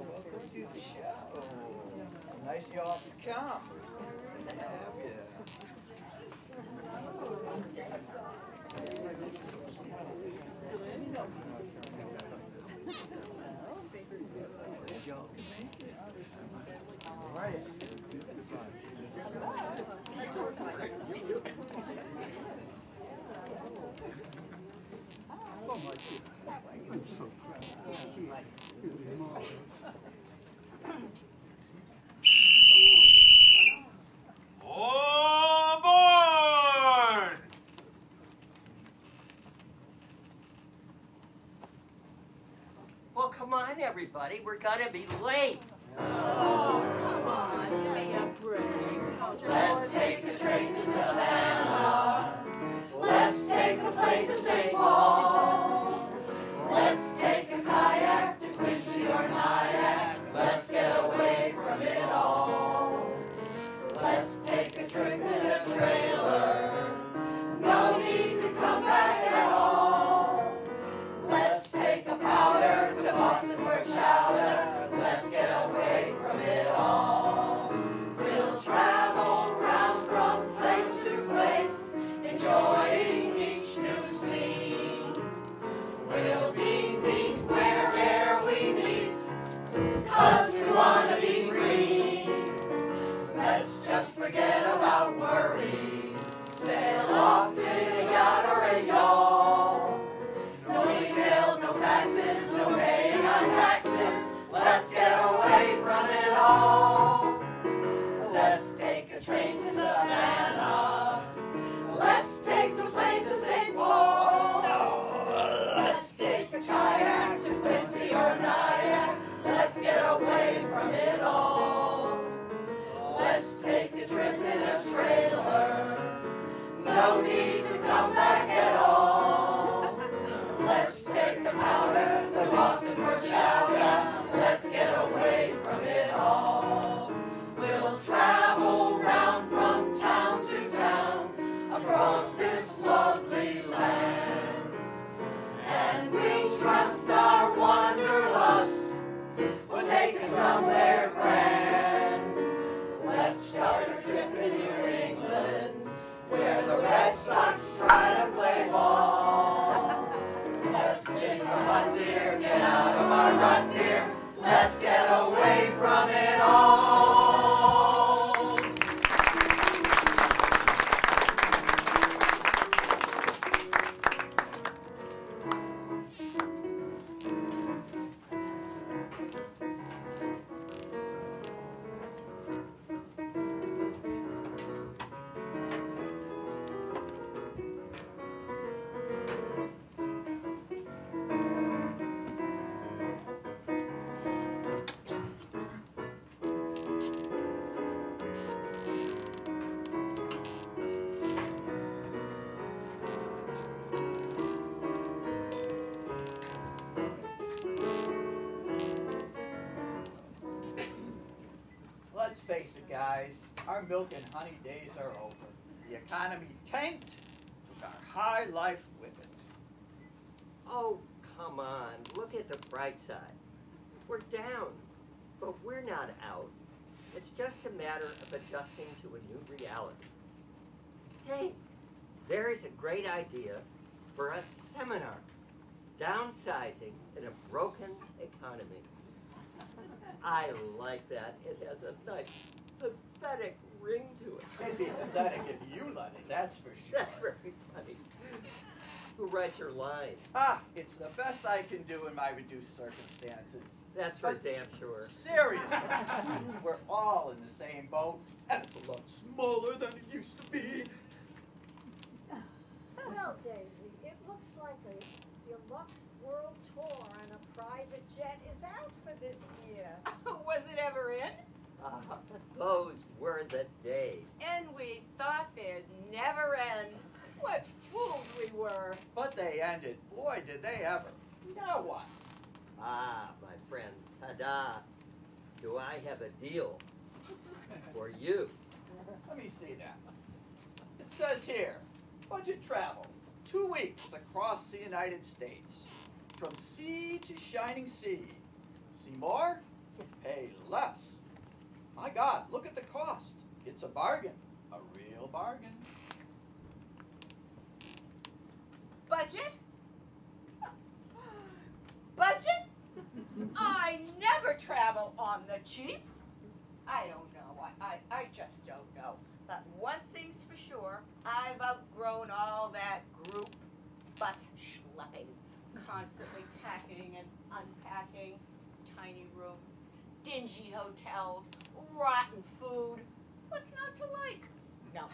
Welcome to the show. Nice y'all to come. Yeah. All right. All aboard! Well, come on, everybody. We're gonna be late. Oh, come on, give me a break. Let's take the train to Savannah. Let's take a plane to St. Paul. Let's take a kayak to Quincy or Nyack. Let's get away from it all. Let's take a trip in a trailer. No need to come back at all. Let's take a powder to Boston for chowder. Let's get away from it all. We'll travel round from place to place, enjoying each new scene. We'll meet wherever we meet, 'cause we wanna be green. Let's just forget about worries, sail off in a yacht or a yawl. No emails, no faxes, no paying on taxes. Let's get away from it all. Let's take a train to Savannah. Let's take the plane to St. Paul. Let's take a kayak to Quincy or Nyack. Let's get away from it all. Let's take a trip in a trailer. No need to come back at all. Let's take the powder to Boston for chowder. Let's get away from it all. We'll travel round from town to town across this lovely land. And we'll trust our wanderlust will take us somewhere grand. Let's start a trip in New England, where the Red Sox try to play ball. Let's take our hut, dear, get out of our rut, dear. Let's get away from it all. Let's face it, guys. Our milk and honey days are over. The economy tanked, took our high life with it. Oh, come on. Look at the bright side. We're down, but we're not out. It's just a matter of adjusting to a new reality. Hey, there is a great idea for a seminar. Downsizing in a broken economy. I like that. It has a nice, pathetic ring to it. It'd be pathetic if you let it, that's for sure. That's very funny. Who writes your lines? Ah, it's the best I can do in my reduced circumstances. That's for But damn sure. Seriously, we're all in the same boat, and it's a lot smaller than it used to be. Well, Daisy, it looks like a deluxe world tour on a private jet is out for this year. Was it ever in? Those were the days. And we thought they'd never end. What fools we were. But they ended. Boy, did they ever. Now what? Ah, my friends, ta-da. Do I have a deal for you? Let me see that. It's says here, budget travel, 2 weeks across the United States, from sea to shining sea. See more? Pay less. My God, look at the cost. It's a bargain, a real bargain. Budget? Budget? I never travel on the cheap. I don't know. I just don't know. But one thing's for sure, I've outgrown all that group bus schlepping, constantly packing and unpacking, tiny rooms, dingy hotels, rotten food. What's not to like? No.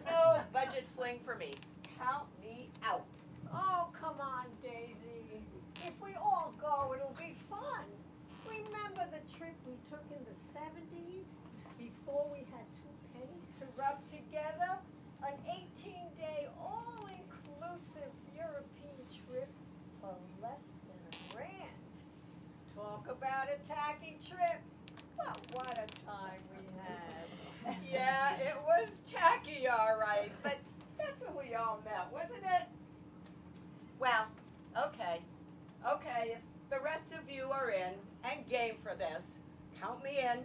No budget fling for me. Count me out. Oh, come on, Daisy. If we all go, it'll be fun. Remember the trip we took in the 70s? Before we had 2 pennies to rub together? An 18-day, all-inclusive European trip for less than $1,000. Talk about a tacky trip. Well, what a time we had. Yeah, it was tacky, all right, but that's when we all met, wasn't it? Well, okay. Okay, if the rest of you are in and game for this, count me in.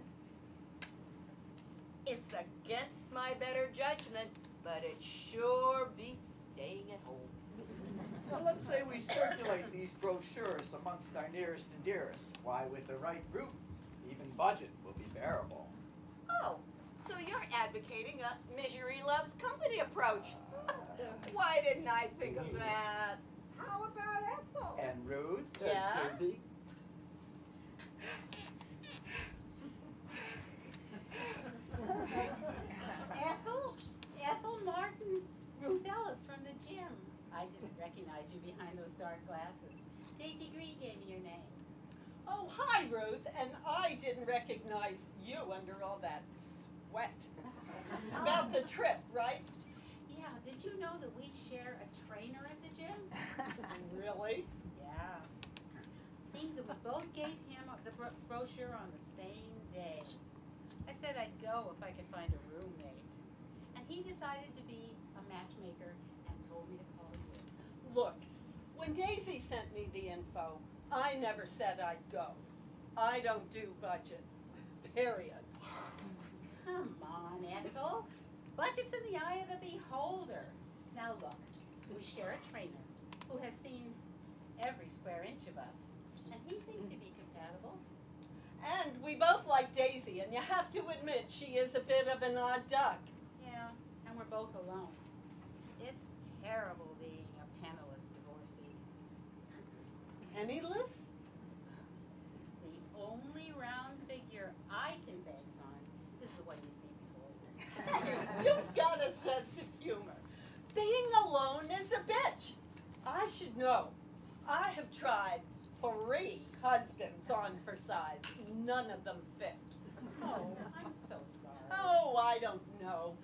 It's against my better judgment, but it sure beats staying at home. Well, let's say we circulate these brochures amongst our nearest and dearest. Why, with the right group, even budget will be bearable. Oh, so you're advocating a misery loves company approach. Why didn't I think of that? How about Ethel? And Ruth? Yeah? Susie? Ethel Martin, Ruth Ellis from the gym. I didn't recognize you behind those dark glasses. Daisy Green gave me your name. Oh, hi, Ruth. And I didn't recognize you under all that sweat. It's about the trip, right? Yeah, did you know that we share a trainer at the gym? Really? Yeah. Seems that we both gave him the brochure on the same day. I said I'd go if I could find a roommate. And he decided to be a matchmaker and told me to call you. Look, when Daisy sent me the info, I never said I'd go. I don't do budget. Period. Come on, Ethel. Budget's in the eye of the beholder. Now look, we share a trainer who has seen every square inch of us, and he thinks he'd be compatible. And we both like Daisy, and you have to admit she is a bit of an odd duck. Yeah, and we're both alone. It's terrible being a penniless divorcee. Penniless? The only round figure I can bank on is the one you see before you. You've got a sense of humor. Being alone is a bitch. I should know. I have tried 3 husbands on for size. None of them fit. Oh, I'm so sorry. Oh, I don't know.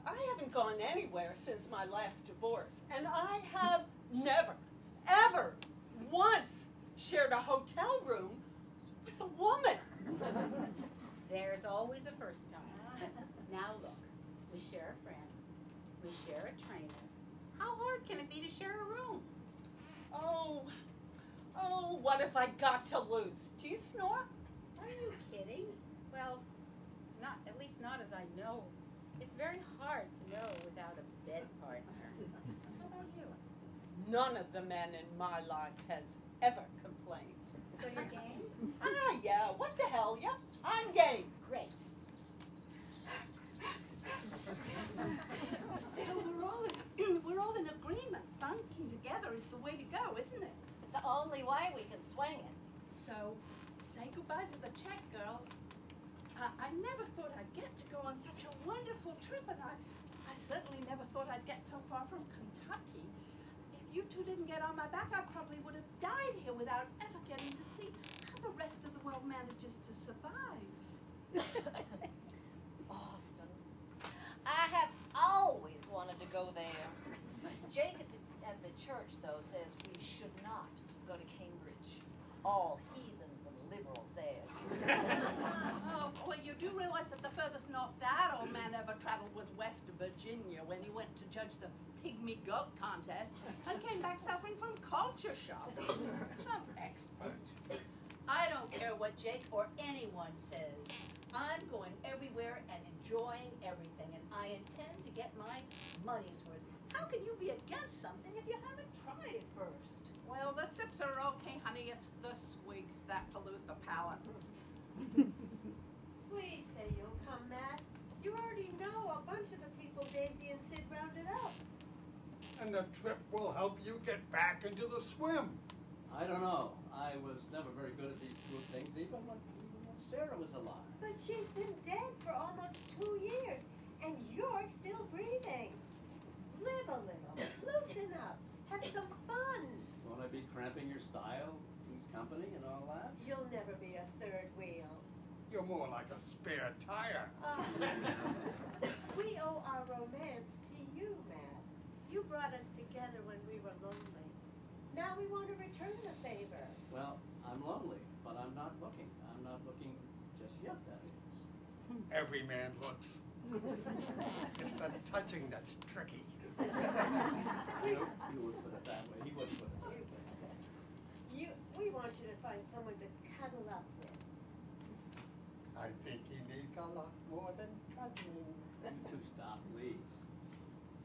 I haven't gone anywhere since my last divorce, and I have never, ever, once shared a hotel room with a woman. There's always a first time. Now look, we share a friend, we share a trainer. How hard can it be to share a room? Oh, what have I got to lose? Do you snore? Are you kidding? Well, at least not as I know. It's very hard to know without a bed partner. How about you? None of the men in my life has ever complained. So you're game? Yeah, what the hell, yeah, I'm game. Great. So we're all in agreement. Bunking together is the way to go, isn't it? It's the only way we can swing it. So say goodbye to the check, girls. I never thought I'd get to go on such a wonderful trip, and I certainly never thought I'd get so far from Kentucky. If you two didn't get on my back, I probably would have died here without ever getting to see how the rest of the world manages to survive. Austin. I have always wanted to go there. Jake at the church, though, says we should not go to Cambridge. All heathens and liberals there. Oh, well, you do realize that the furthest north that old man ever travel was west of Virginia when he went to judge the pygmy goat contest and came back suffering from culture shock. Some expert. I don't care what Jake or anyone says. I'm going everywhere and enjoying everything, and I intend to get my money's worth. How can you be against something if you haven't tried it first? Well, the sips are okay, honey. It's the swigs that pollute the palate. Please say you'll come, Matt. You already know a bunch of the people Daisy and Sid rounded up. And the trip will help you get back into the swim. I don't know. I was never very good at these group things, even when Sarah was alive. But she's been dead for almost 2 years, and you're still breathing. Live a little, loosen up, have some fun. Won't I be cramping your style, choose company, and all that? You'll never be a third wheel. You're more like a spare tire. We owe our romance to you, Matt. You brought us together when we were lonely. Now we want to return the favor. Well, I'm lonely, but I'm not looking. I'm not looking just yet, that is. Every man looks. It's the touching that's tricky. You would put it that way. He wouldn't put it that way. We want you to find someone to cuddle up with. I think he needs a lot more than cuddling. You two stop, please.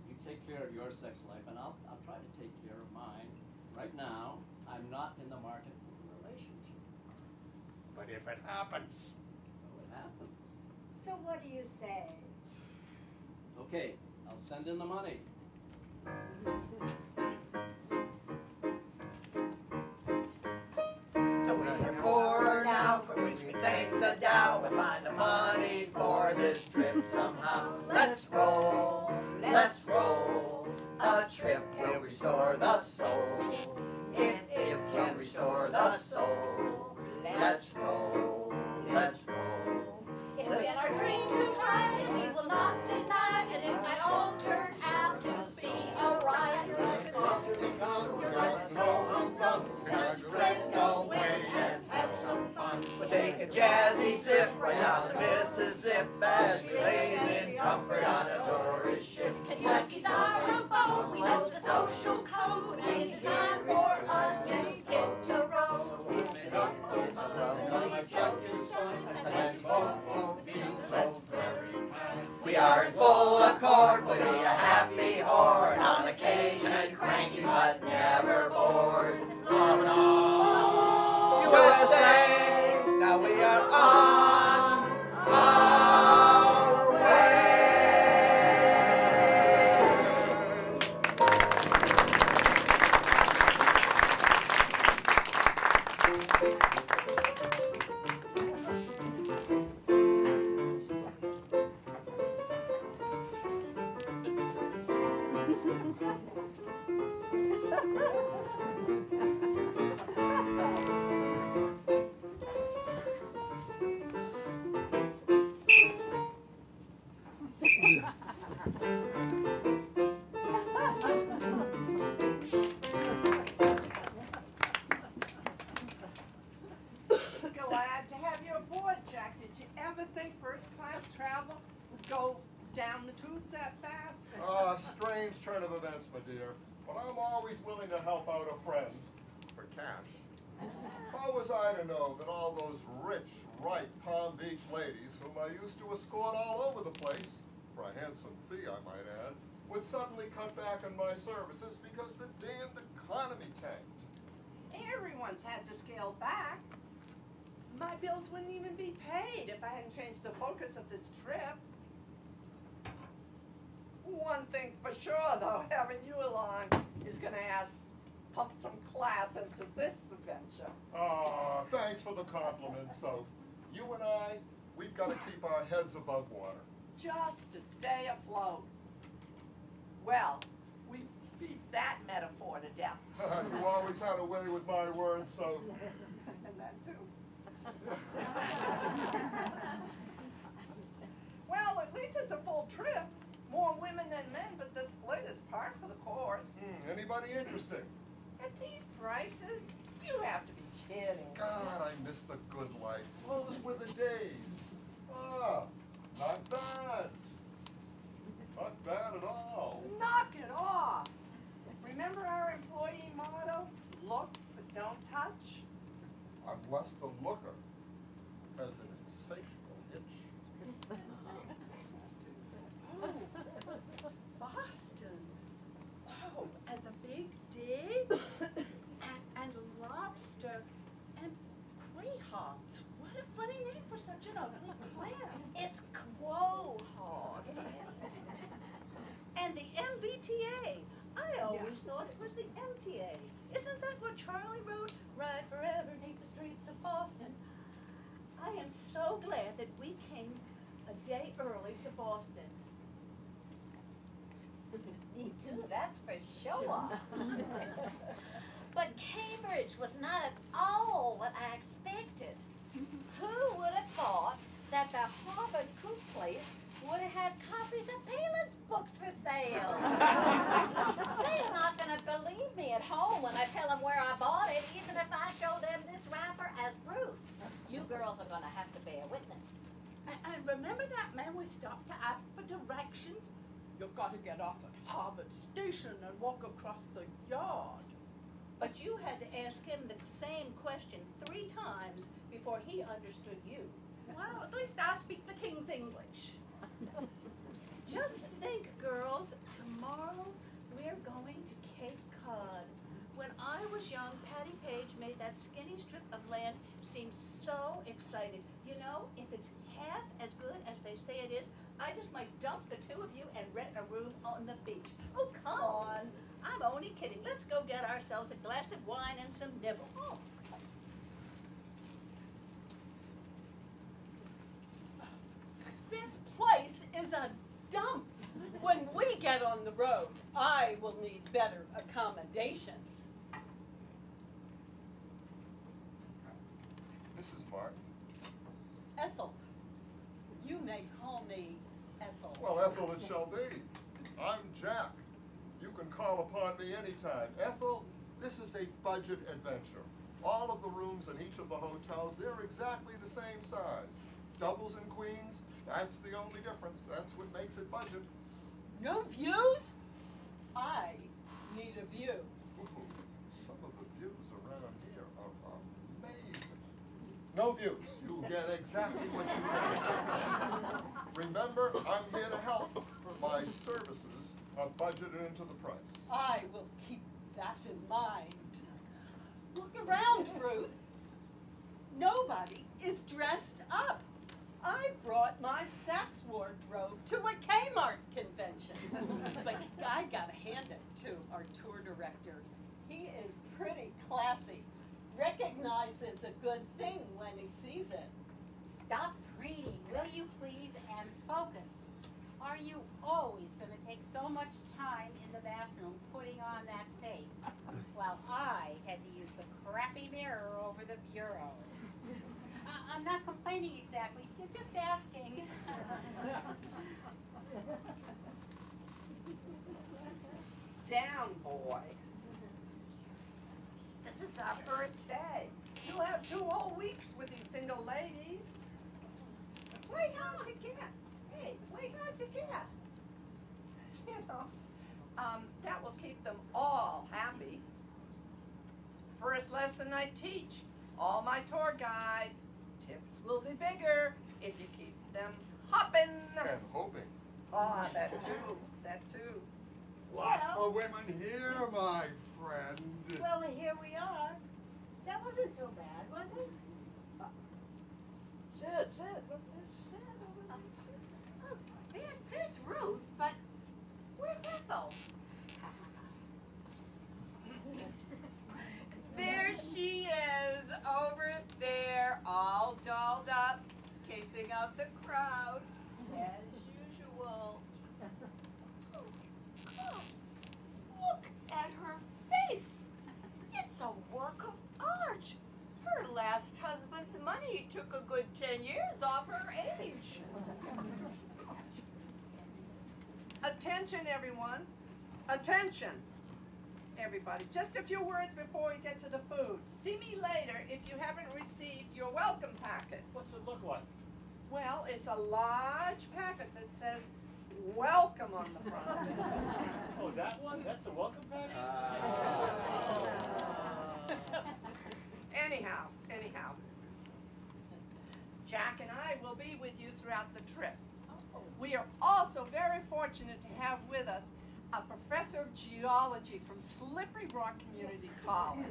You take care of your sex life, and I'll try to take care of mine. Right now, I'm not in the market for a relationship. But if it happens, So it happens. So what do you say? Okay, I'll send in the money. So we are poorer now, for which we thank the Dow. We find the money for this trip somehow. Let's roll, let's roll. A trip will restore the soul. If it can restore the soul, let's roll, let's roll. It's been our dream to try, and we will not deny that it might all turn out to be a riot. We'll take a jazzy sip right down the Mississippi as we lays in comfort on a tourist ship. Kentucky's our abode, we know the social code. It's time for us to hit the road. We are in full accord, we'll be a happy horde, on occasion cranky but never bored. USA, now we are on our way. Glad to have you aboard, Jack. Did you ever think first-class travel would go down the tubes that fast? Strange turn of events, my dear. But I'm always willing to help out a friend for cash. How was I to know that all those rich, ripe Palm Beach ladies, whom I used to escort all over the place, for a handsome fee I might add, would suddenly cut back on my services because the damned economy tanked? Everyone's had to scale back. My bills wouldn't even be paid if I hadn't changed the focus of this trip. One thing for sure, though, having you along is going to pump some class into this adventure. Thanks for the compliment, Soph. You and I, we've got to keep our heads above water. Just to stay afloat. Well, we beat that metaphor to death. You always had a way with my words, Soph. And that too. Well, at least it's a full trip. More women than men, but the split is par for the course. Anybody interesting? At these prices, you have to be kidding. God, I miss the good life. Those were the days. Not bad. unless the looker has an insatiable itch. Oh, Boston. Oh, and the Big Dig, and lobster, and quahog. What a funny name for such an ugly clam. It's quahog. And the MBTA. I always thought it was the MTA. Isn't that what Charlie wrote? Ride forever neath the streets of Boston. I am so glad that we came a day early to Boston. Me too, that's for sure. But Cambridge was not at all what I expected. Who would have thought that the Harvard Coop place would have had copies of Palin's books for sale? They're not going to believe me at home when I tell them where I bought it, even if I show them this wrapper as proof. You girls are going to have to bear witness. And remember that man we stopped to ask for directions? You've got to get off at Harvard Station and walk across the yard. But you had to ask him the same question 3 times before he understood you. Well, at least I speak the King's English. Just think, girls, tomorrow we're going to Cape Cod. When I was young, Patty Page made that skinny strip of land seem so excited. You know, if it's half as good as they say it is, I just might dump the 2 of you and rent a room on the beach. Oh, come on. I'm only kidding. Let's go get ourselves a glass of wine and some nibbles. Oh. This place is a dump. When we get on the road, I will need better accommodations. Mrs. Martin. Ethel, you may call me Ethel. Well, Ethel it shall be. I'm Jack. You can call upon me anytime. Ethel, this is a budget adventure. All of the rooms in each of the hotels, they're exactly the same size. Doubles and queens, that's the only difference. That's what makes it budget. No views? I need a view. Ooh, some of the views around here are amazing. No views. You'll get exactly what you need. Remember, I'm here to help. My services are budgeted into the price. I will keep that in mind. Look around, Ruth. Nobody is dressed up. I brought my Saks wardrobe to a Kmart convention. But I gotta hand it to our tour director. He is pretty classy. Recognizes a good thing when he sees it. Stop preening, will you please, and focus. Are you always going to take so much time in the bathroom putting on that face, while I had to use the crappy mirror over the bureau? I'm not complaining exactly, just asking. Down, boy. This is our first day. You'll have 2 whole weeks with these single ladies. Way hard to get. Hey, way hard to get. You know, that will keep them all happy. First lesson I teach. All my tour guides. Tips will be bigger if you keep them hopping. And hoping. Ah, that too. That too. Lots of women here, my friend. Well, here we are. That wasn't so bad, was it? Sid. Look, there's Sid over there. There's Ruth, but where's Ethel? There she is, over there, all dolled up, casing out the crowd, as usual. Oh, look at her face. It's a work of art. Her last husband's money took a good 10 years off her age. Attention, everyone. Attention. Everybody, just a few words before we get to the food. See me later if you haven't received your welcome packet. What's it look like? Well, it's a large packet that says welcome on the front. Oh, that one? That's the welcome package? Anyhow, anyhow, Jack and I will be with you throughout the trip. We are also very fortunate to have with us a professor of geology from Slippery Rock Community College.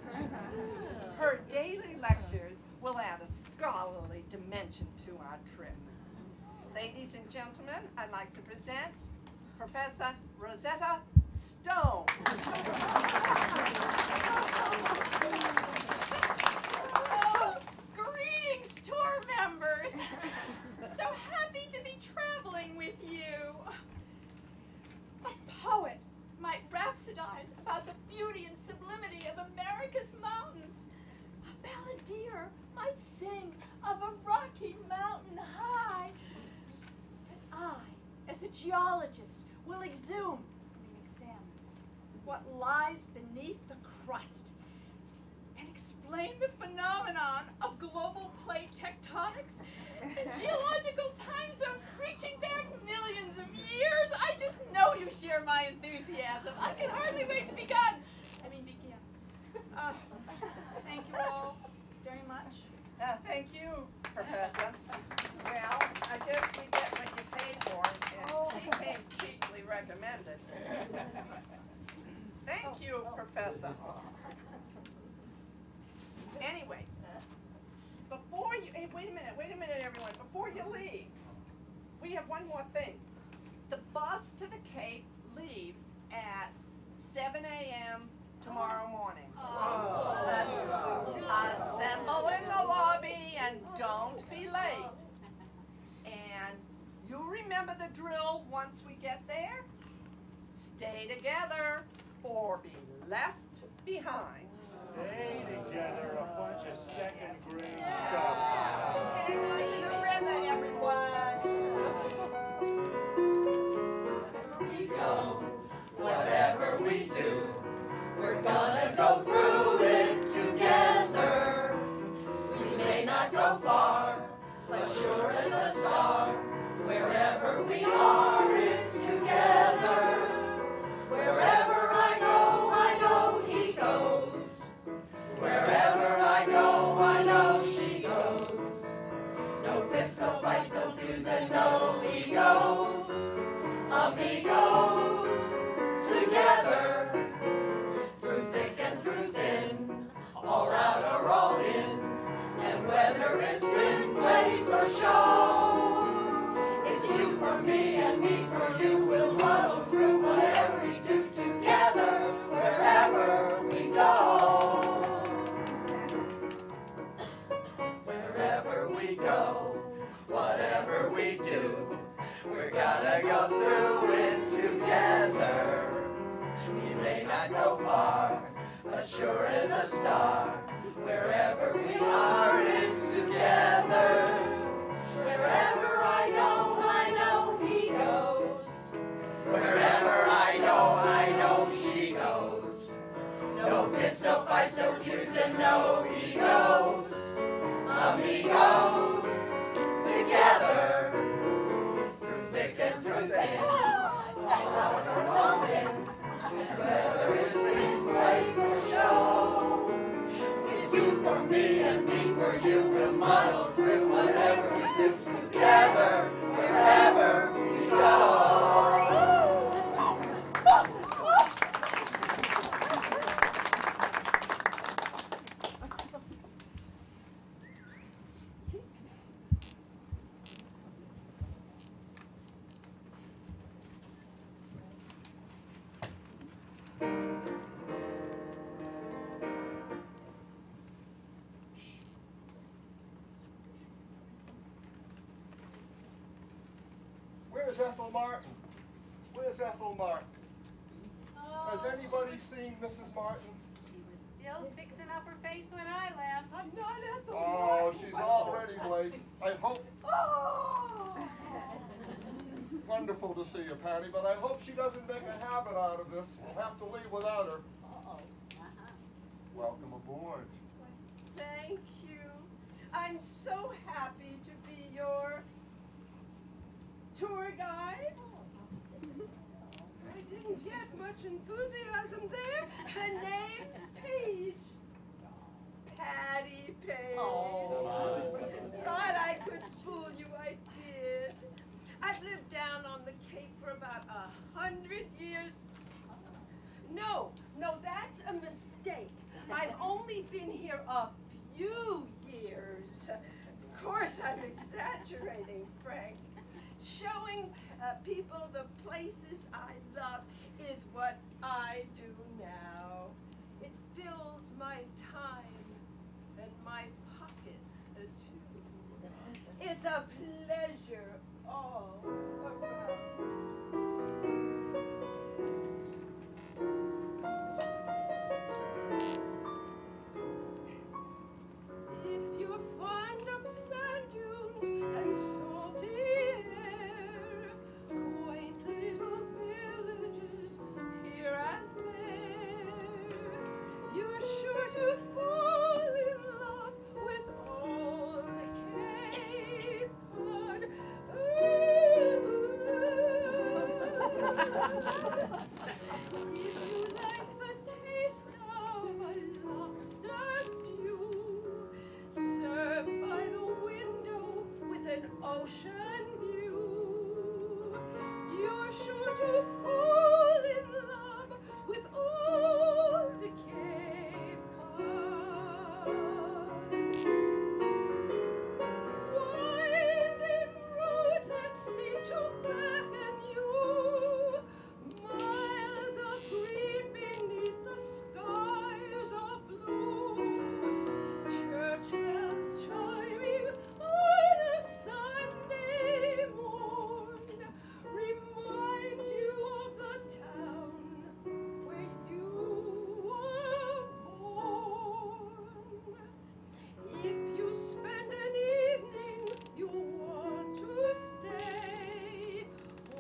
Her daily lectures will add a scholarly dimension to our trip. Ladies and gentlemen, I'd like to present Professor Rosetta Stone. Oh, greetings, tour members. So happy to be traveling with you. A poet might rhapsodize about the beauty and sublimity of America's mountains. A balladeer might sing of a Rocky Mountain high. But I, as a geologist, will examine what lies beneath the crust and explain the phenomenon of global plate tectonics and geological time zones reaching back millions of years. I just know you share my enthusiasm. I can hardly wait to begin. Thank you all very much. Thank you, Professor. Well, I guess we get what you paid for, and she came cheaply recommended. Thank you, Professor. Anyway, before you, hey, wait a minute, everyone. Before you leave, we have one more thing. The bus to the Cape leaves at 7 a.m. tomorrow morning. Assemble in the lobby and don't be late. And you remember the drill once we get there? Stay together or be left behind. Stay together, a bunch of second grade stuff. Hang on to the ribbon, everyone. We go, whatever we do, we're gonna go through it together. We may not go far, but sure as a star, wherever we are, it's together. Wherever I go, I know he goes. Wherever I go, I know she goes. No fits, no fights, no feuds, and no egos. Amigos, together, through thick and through thin, all out or all in, and whether it's in place or show, it's you for me and me for you. We'll muddle through whatever we do together, wherever we go. Wherever we go, whatever we do, we're gonna go through it together. We may not go far, but sure as a star, wherever we are, it's together. Wherever I go, I know he goes. Wherever I go, I know she goes. No fits, no fights, no feuds, and no egos. Amigos, together, through thick and through thin, all out or all in, and whether it's in place or show, it's you for me and me for you. We'll muddle through whatever we do together, wherever we go. Where's Ethel Martin? Where's Ethel Martin? Has anybody seen Mrs. Martin? She was still fixing up her face when I left. I'm not Ethel Oh, Martin. she's already late. I hope. Oh! Wonderful to see you, Patty, but I hope she doesn't make a habit out of this. We'll have to leave without her. Welcome aboard. Thank you. I'm so happy to be your tour guide. I didn't get much enthusiasm there. The name's Paige. Patty Page. Oh. Thought I could fool you, I did. I've lived down on the Cape for about 100 years. No, that's a mistake. I've only been here a few years. Of course, I'm exaggerating, Frank. Showing people the places I love is what I do now. It fills my time and my pockets too. It's a pleasure all around. If you're fond of sand dunes and salty air, quaint little villages here and there, you're sure to fall in love with all the Cape Cod. If you like the taste of a lobster stew, served by the window with an ocean view, you're sure to fall in love with old Cape Cod. Winding roads that seem to beckon you, miles of green beneath the skies of blue, church bells chiming on a Sunday morn remind you of the town where you were born. If you spend an evening you want to stay,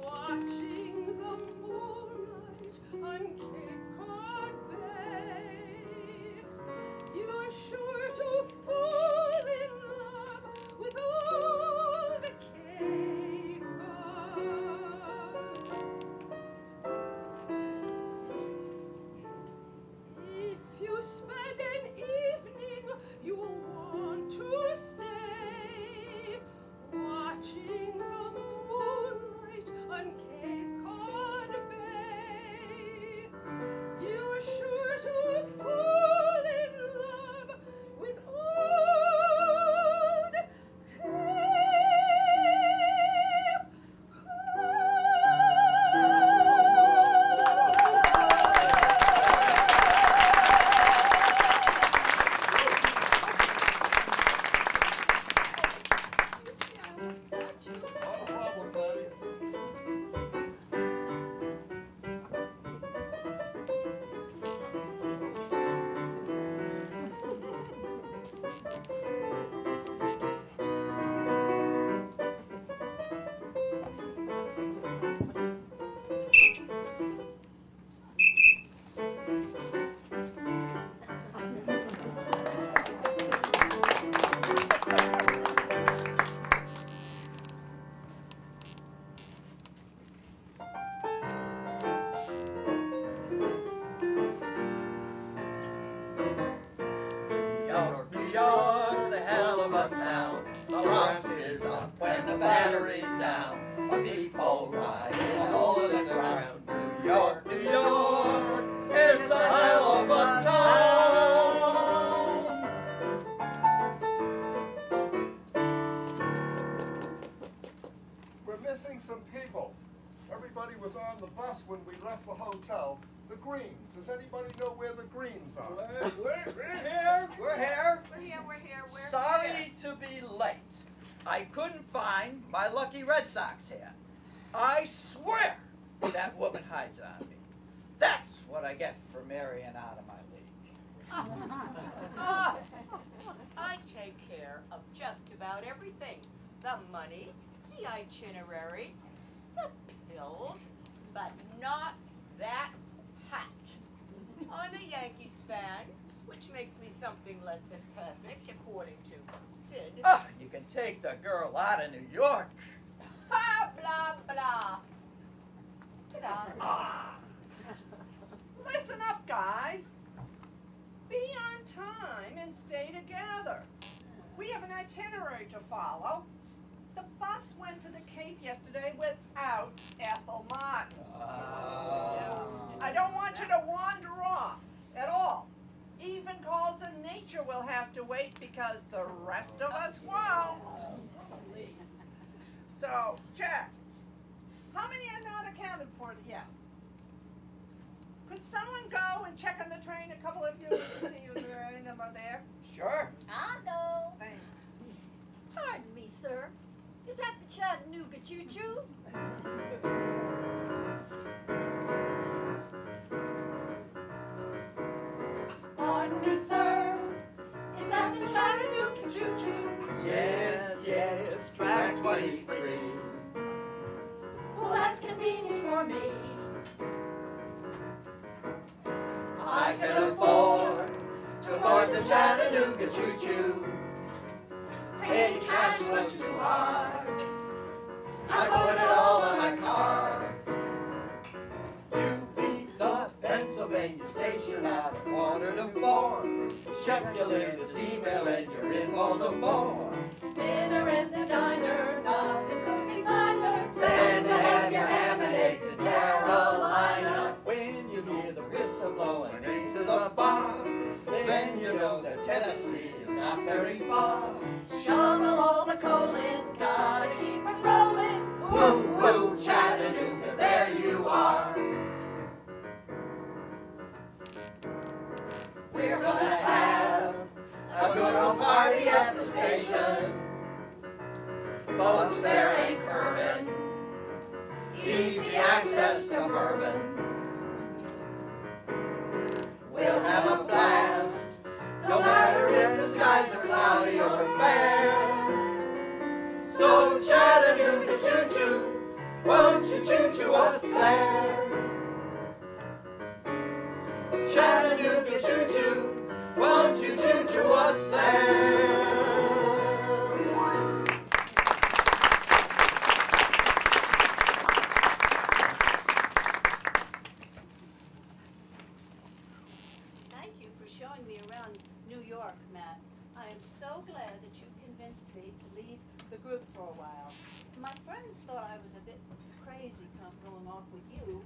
watching the moonlight on Cape Cod Bay, you're sure to fall in love with all the Cape Cod. If you spend an evening you want to stay, watching the moonlight on Cape Cod Bay, you're sure to fall in love with old Cape Not a problem, Patty. New York's a hell of a town. The rocks is up when the battery's down. A people riding all over the ground. New York, it's a hell of a town. We're missing some people. Everybody was on the bus when we left the hotel. The Greens. Does anybody know where the Greens are? We're here. We're here. Sorry to be late. I couldn't find my lucky Red Sox hat. I swear that woman hides on me. That's what I get for marrying out of my league. I take care of just about everything. The money, the itinerary, the pills, but not that hat. I'm a Yankees fan, which makes me something less than perfect, according to Sid. Oh, you can take the girl out of New York. Ha, blah, blah. Ta-da. Ah. Listen up, guys. Be on time and stay we have an itinerary to follow. The bus went to the Cape yesterday without Ethel Martin. I don't want you to wander off at all. Even calls of nature will have to wait because the rest of us won't. So, Jess, how many are not accounted for yet? Could someone go and check on the train, a couple of you, to see if there are any of them are there? Sure. I'll go. Thanks. Pardon me, sir. Is that the Chattanooga choo-choo? Pardon me, sir, is that the Chattanooga choo-choo? Yes, yes, track 23. Well, that's convenient for me. I can afford to board the Chattanooga choo-choo. Paying cash was too hard. I put it all on my card. You beat the Pennsylvania station at 3:45. Check your latest email and you're in Baltimore. Dinner in the diner, nothing could be finer Then to have your ham and eggs in Carolina. When you hear the whistle blowing into the bar, then you know that Tennessee is not very far. Shovel all the coal in, gotta keep it rolling. Woo, woo, Chattanooga, there you are. We're gonna have A good old party at the station. Folks there ain't curving. Easy access to bourbon. We'll have a blast, no matter if the skies are cloudy or fair. So Chattanooga choo-choo, won't you choo-choo us there? Chattanooga choo-choo, won't you choo-choo us there? Thank you for showing me around New York, Matt. I am so glad that you convinced me to leave the group for a while. My friends thought I was a bit crazy going off with you.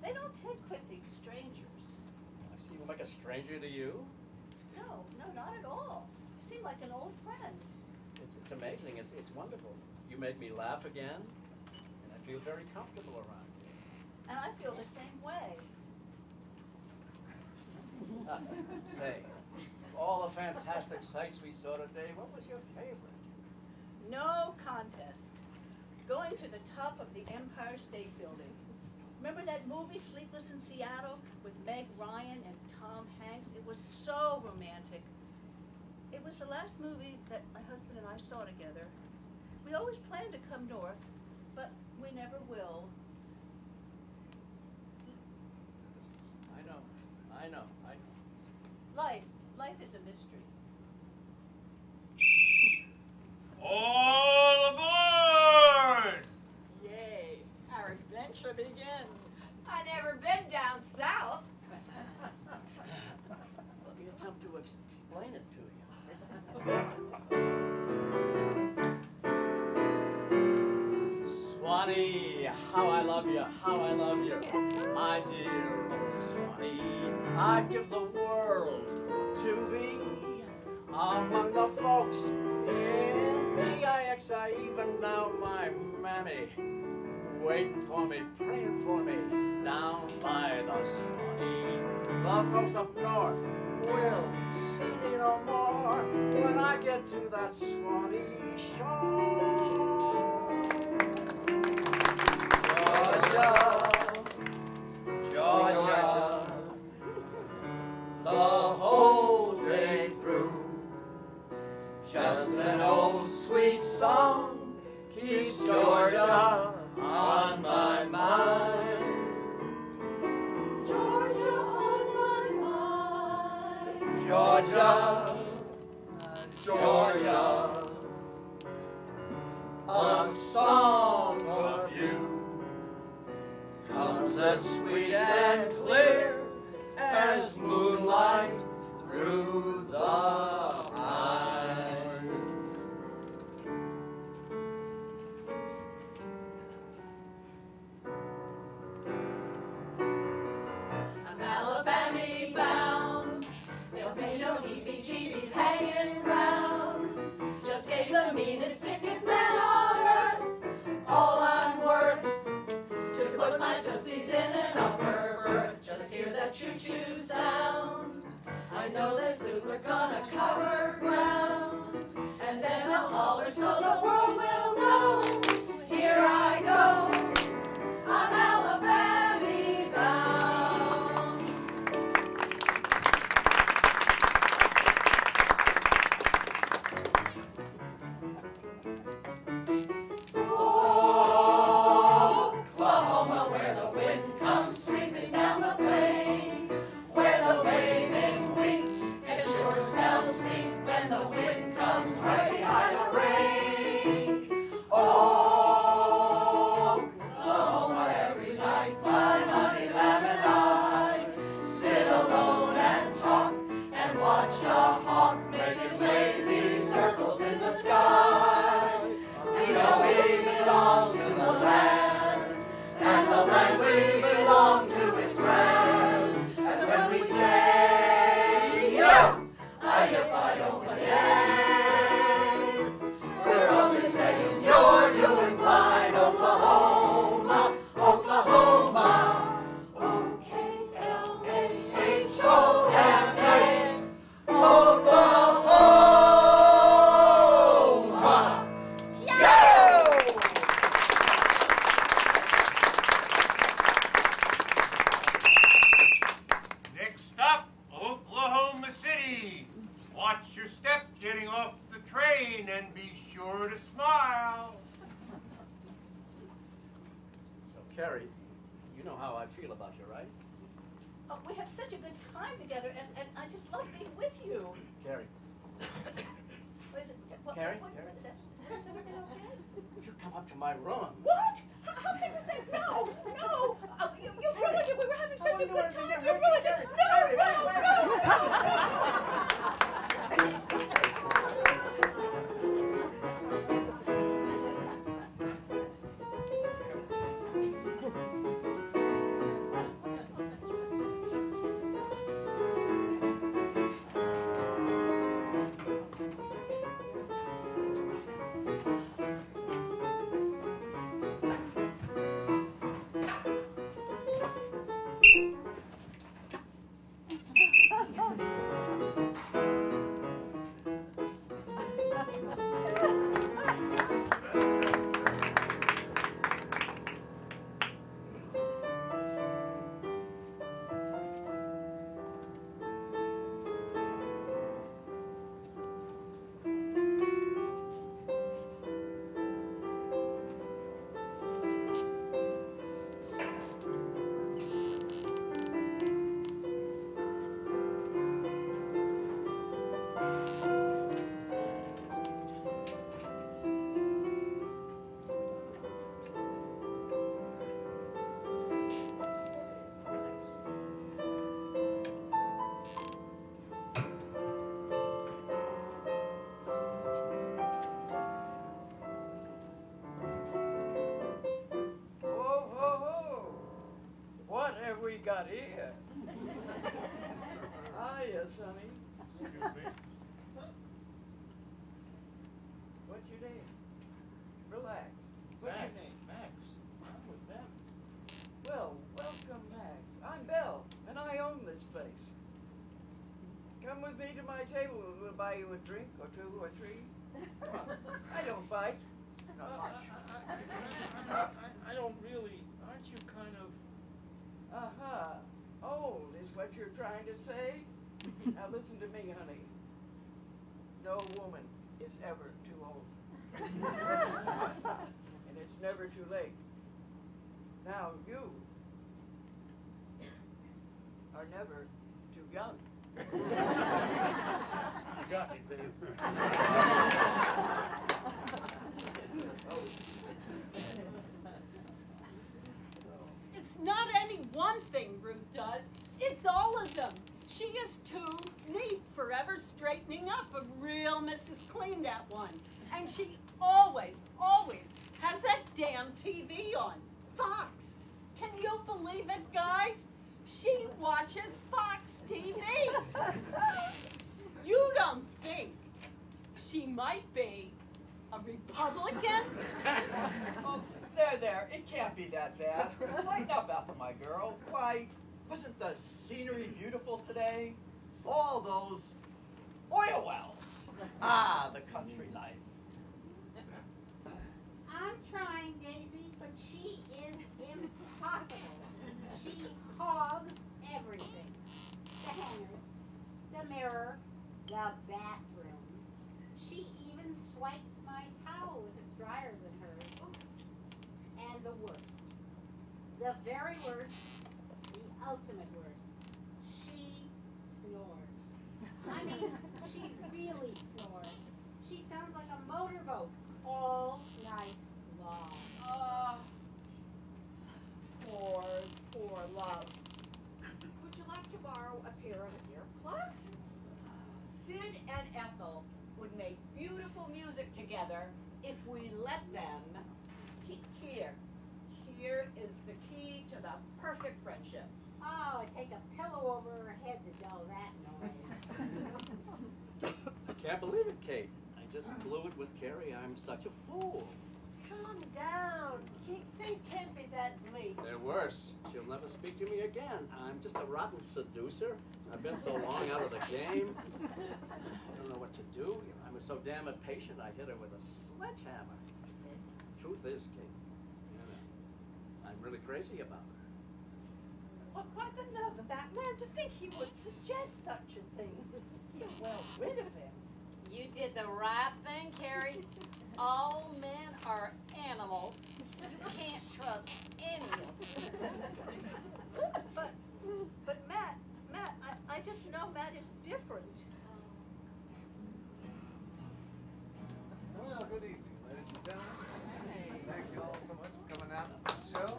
They don't take quickly to strangers. I see you like a stranger to you. No, not at all. You seem like an old friend. It's amazing. It's wonderful. You make me laugh again, and I feel very comfortable around you. And I feel the same way. Say, of all the fantastic sights we saw today, what was your favorite? No contest. Going to the top of the Empire State Building. Remember that movie, Sleepless in Seattle, with Meg Ryan and Tom Hanks? It was so romantic. It was the last movie that my husband and I saw together. We always planned to come north, but we never will. I know. Life is a mystery. All aboard! Yay, our adventure begins. I never been down south. Let me attempt to explain it to you. Swanee, how I love you, my dear old Swanee. I'd give the world to be among the folks in DIXI, even now my mammy, waiting for me, praying for me, down by the Swanee. The folks up north will see me no more when I get to that Swanee shore. Georgia, Georgia, the whole day through, just an old sweet song keeps Georgia on my mind. Georgia on my mind. Georgia, Georgia, a song of you comes as sweet and clear as moonlight through the pines. Put my tootsies in an upper berth, just hear that choo-choo sound. I know that soon we're gonna cover ground, and then I'll holler so the world will know. Here I go, I'm Alabama bound. Oklahoma, where the wind comes sweeping down the plain, where the waving wheat it sure smells sweet when the wind comes right behind the rain. Oklahoma, every night my honey lamb and I sit alone and talk and watch a hawk making lazy circles in the sky. We know we belong to the land, and the land we belong to is grand. And when we say, yo, ayi-yip-ayi-oh-yay, we're only saying you're doing fine, Oklahoma, Oklahoma. O-K-L-A-H-O-M-A, Oklahoma. Yeah! Next stop, Oklahoma City. Watch your step getting off the train and be sure to smile. So, Carrie, you know how I feel about you, right? Oh, we have such a good time together, and I just love being with you. Carrie, What is it? Carrie? What is that? Is everything okay? would you come up to my room? What? How can you think? No, no. You ruined it. We were having such a good time. You ruined it. No, we got here? Hiya, Sonny. Excuse me. What's your name? Relax. What's your name? Max. I'm with them. Well, welcome, Max. I'm Belle, and I own this place. Come with me to my table, and we'll buy you a drink, or two, or three. Come on. I don't bite. Not much. I don't really. Aren't you kind of? Old is what you're trying to say? Now listen to me, honey. No woman is ever too old. And it's never too late. Now you are never too young. You got me, babe. It's not any one thing Ruth does, it's all of them. She is too neat, forever straightening up. A real Mrs. Clean, that one. And she always has that damn TV on. Fox. Can you believe it, guys? She watches Fox TV. You don't think she might be a Republican? There, it can't be that bad. Lighten up, Ethel, my girl. Why, wasn't the scenery beautiful today? All those oil wells. Ah, the country life. I'm trying, Daisy, but she is impossible. She hogs everything. The hangers, the mirror, the bathroom. She even swipes my towel if it's drier than hers. And the worst, the very worst, the ultimate worst, she snores. I mean, she really snores. She sounds like a motorboat all night long. Poor love. Would you like to borrow a pair of earplugs? Sid and Ethel would make beautiful music together if we let them. Here is the key to the perfect friendship. Oh, take a pillow over her head to dull that noise. I can't believe it, Kate. I just blew it with Carrie. I'm such a fool. Calm down. Things can't be that bleak. They're worse. She'll never speak to me again. I'm just a rotten seducer. I've been so long out of the game. I don't know what to do. I was so damn impatient, I hit her with a sledgehammer. Truth is, Kate, I'm really crazy about her. Well, quite the nerve of that man to think he would suggest such a thing. You're well rid of him. You did the right thing, Carrie. All men are animals. You can't trust any of them. But Matt, I just know Matt is different. Well, good evening, ladies and gentlemen. Thank you all so much for coming out to the show.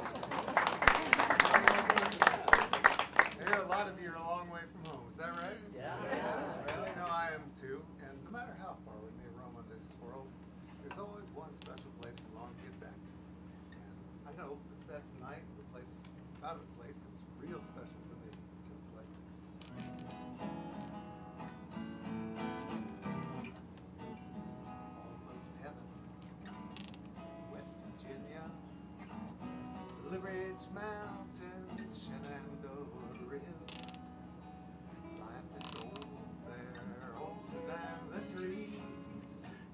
I hear a lot of you are a long way from home, is that right? Yeah. Well, you know, I am too, and no matter how far we may roam in this world, there's always one special place we long to get back to. And I know the set tonight, the place, about a place that's real special to me, to play this. Almost heaven, West Virginia, Blue Ridge Mountains, Shenandoah River. Life is old there, older than the trees,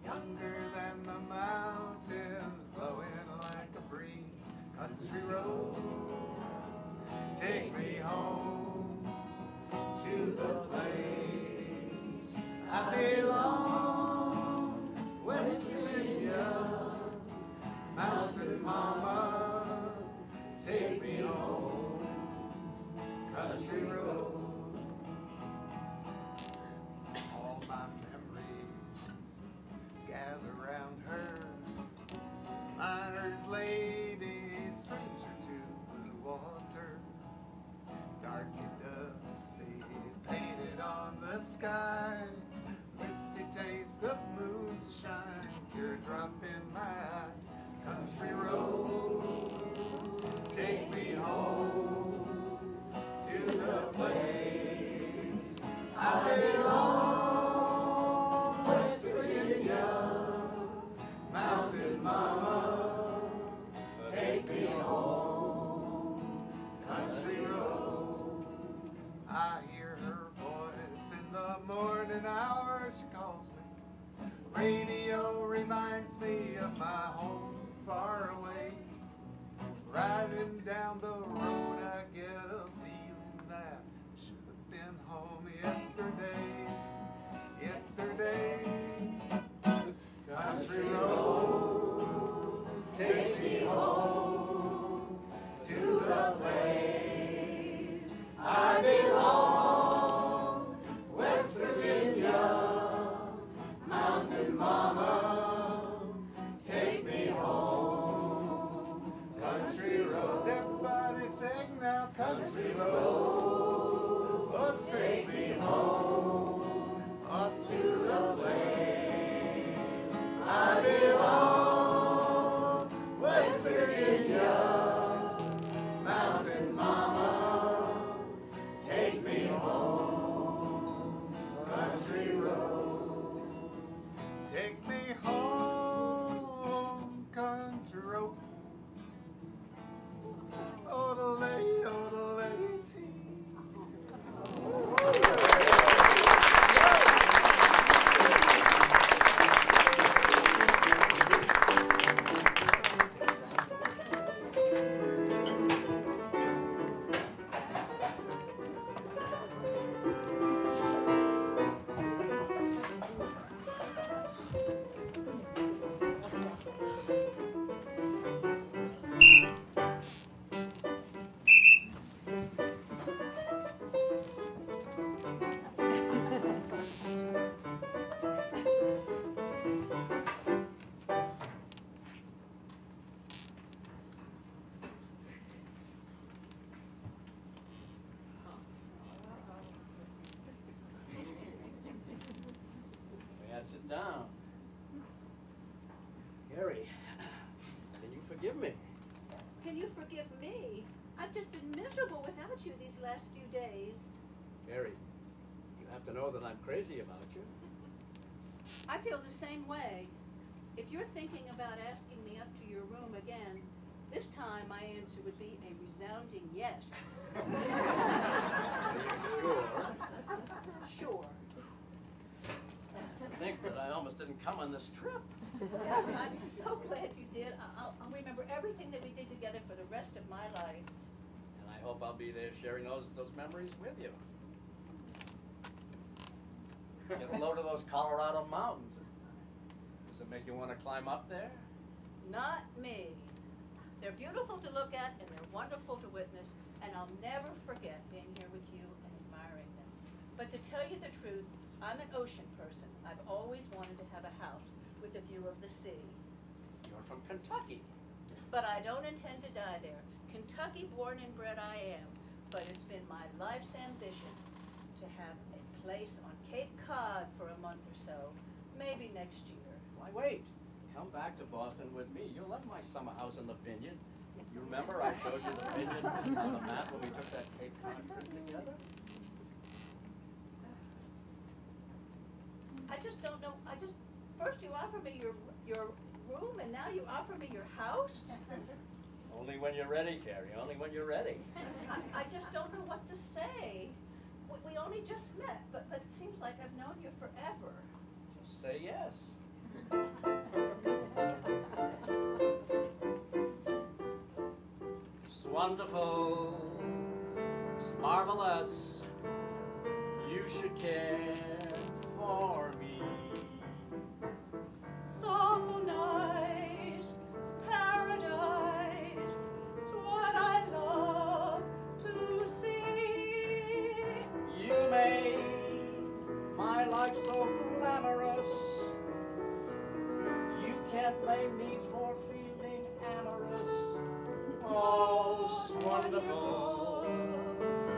younger than the mountains, blowing like a breeze. Country road, take me home to the place I belong. West Virginia, mountain mama, take me home. Country road. All my memories gather round her. Miner's lady, stranger to blue water. Dark and dusty, painted on the sky. Misty taste of moonshine, teardrop in my eye. Country road, take me home to the place I belong. West Virginia, mountain mama, take me home. Country road, I hear her voice in the morning hour. She calls me. Radio reminds me of my home far away. Riding down the road, I get a feeling that I should have been home yesterday. Yesterday, country road, take me home to the place I belong. West Virginia, mountain mama, take me home. Country roads, everybody sing now. Country road, oh, take me home up to the place I belong. West Virginia, mountain mama, take me home. Country road, take me home. Country road, down. Carrie, can you forgive me? Can you forgive me? I've just been miserable without you these last few days. Carrie, you have to know that I'm crazy about you. I feel the same way. If you're thinking about asking me up to your room again, this time my answer would be a resounding yes. Are you sure? Sure. I think that I almost didn't come on this trip. I'm so glad you did. I'll remember everything that we did together for the rest of my life. And I hope I'll be there sharing those memories with you. Get a load of those Colorado mountains. Does it make you want to climb up there? Not me. They're beautiful to look at and they're wonderful to witness, and I'll never forget being here with you and admiring them. But to tell you the truth, I'm an ocean person. I've always wanted to have a house with a view of the sea. You're from Kentucky. But I don't intend to die there. Kentucky born and bred I am, but it's been my life's ambition to have a place on Cape Cod for a month or so, maybe next year. Why wait? Come back to Boston with me. You'll love my summer house in the vineyard. You remember I showed you the vineyard on the map when we took that Cape Cod trip together? I just don't know. First you offer me your room, and now you offer me your house? Only when you're ready, Carrie. Only when you're ready. I just don't know what to say. We only just met, but it seems like I've known you forever. Just say yes. It's wonderful. It's marvelous. You should care for me. It's awful nice. It's paradise. It's what I love to see. You made my life so glamorous. You can't blame me for feeling amorous. Oh, it's wonderful.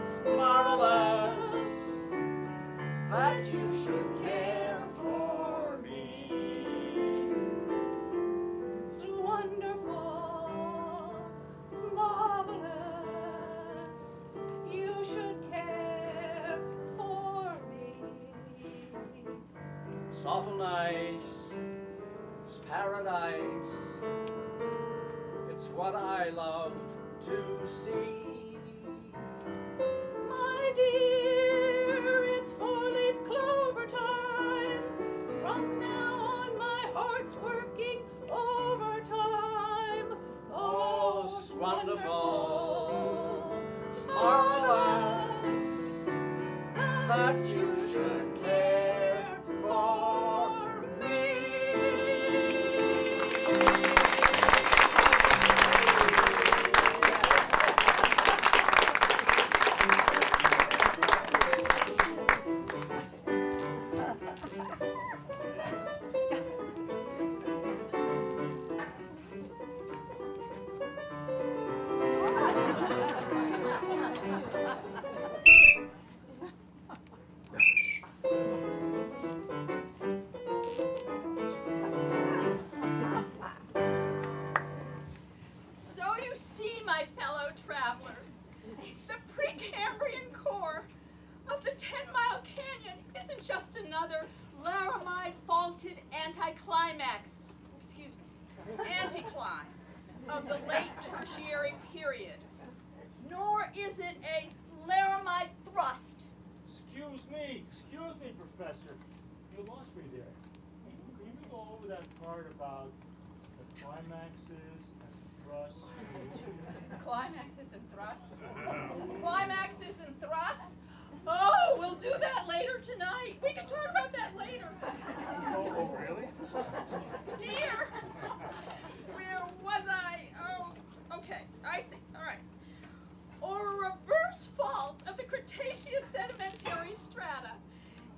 It's marvelous that you should care for me. It's wonderful. It's marvelous. You should care for me. It's awful nice. It's paradise. It's what I love to see. My dear, it's 4-leaf clover time. From now on, my heart's working overtime. Oh, it's wonderful. It's marvelous that you should care for me. So you see, my fellow traveler, the Precambrian core of the 10-Mile Canyon isn't just another Laramide faulted anticlimax, anticline of the late tertiary period, nor is it a Laramide thrust. Excuse me, Professor. You lost me there. Can you go over that part about the climaxes and thrusts? Climaxes and thrusts? Climaxes and thrusts? Oh, we'll do that later tonight. We can talk about that later. Oh, really? Dear, where was I? Oh, okay, I see. All right. Or a reverse fault of the Cretaceous sedimentary strata.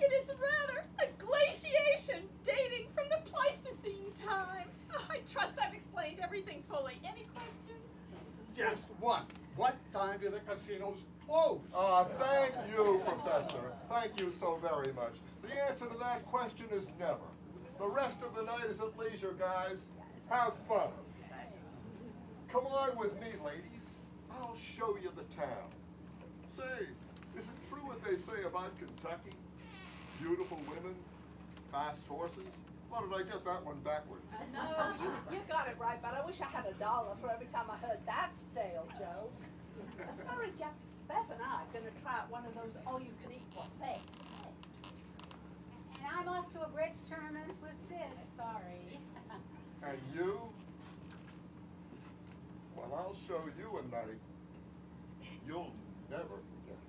It is rather a glaciation dating from the Pleistocene time. Oh, I trust I've explained everything fully. Any questions? Yes, one. What time do the casinos close? Thank you, Professor. Thank you so very much. The answer to that question is never. The rest of the night is at leisure, guys. Have fun. Come on with me, ladies. I'll show you the town. Say, is it true what they say about Kentucky? Beautiful women, fast horses? Or did I get that one backwards? No, you got it right, but I wish I had $1 for every time I heard that stale joke. Sorry, Jeff. Beth and I are going to try out one of those all-you-can-eat buffets. And I'm off to a bridge tournament with Sid, sorry. And you? Well, I'll show you a night you'll never forget.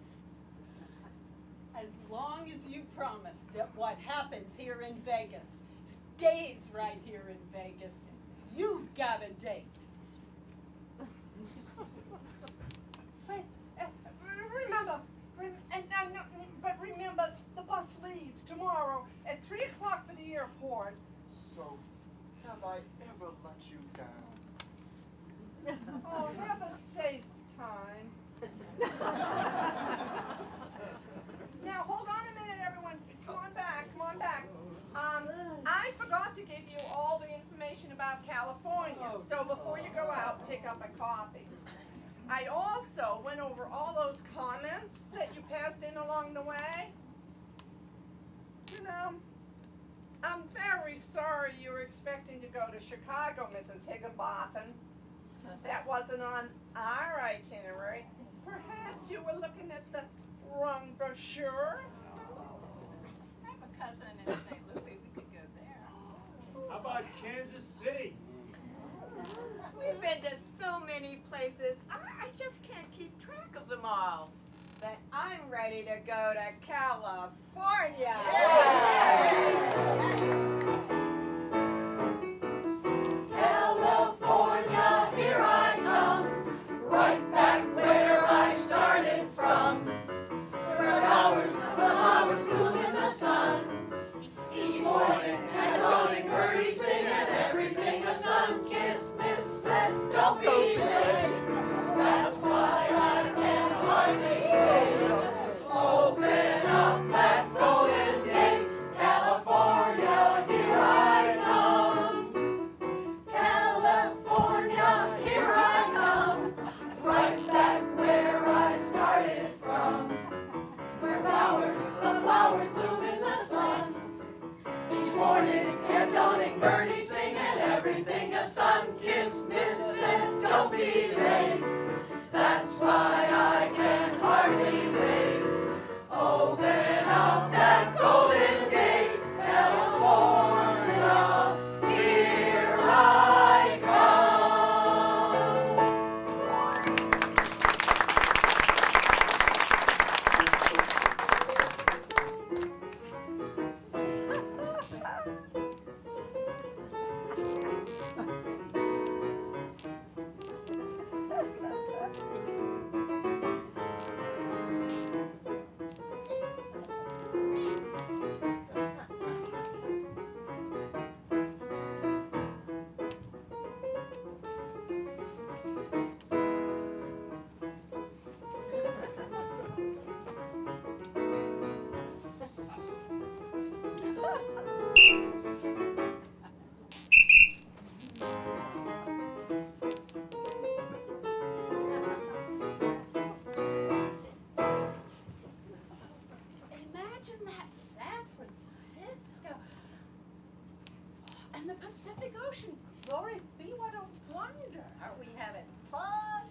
As long as you promise that what happens here in Vegas stays right here in Vegas, you've got a date. Remember, the bus leaves tomorrow at 3 o'clock for the airport. So, have I ever let you down? Oh, have a safe time. Now, hold on a minute, everyone. Come on back, come on back. I forgot to give you all the information about California. So before you go out, pick up a copy. I also went over all those comments that you passed in along the way. You know, I'm very sorry you were expecting to go to Chicago, Mrs. Higginbotham. That wasn't on our itinerary. Perhaps you were looking at the wrong brochure. I have a cousin in St. Louis. We could go there. How about Kansas City? We've been to so many places, I just can't keep track of them all. But I'm ready to go to California. California, here I come, right back where I started from. Where flowers bloom in the sun. Each morning and dawning birdies sing and everything a sun-kissed miss said, don't be late. That's why I can hardly wait. Open up that golden gate, California, here I come. California, here I come, right back where I started from. Where the flowers bloom in the sun. Each morning and dawning birdies sing and everything a sun-kissed miss said, don't be late. That's why I can hardly wait. Open up that golden gate, California, here I Imagine that, San Francisco. And the Pacific Ocean. Glory be, what a wonder. Aren't we having fun?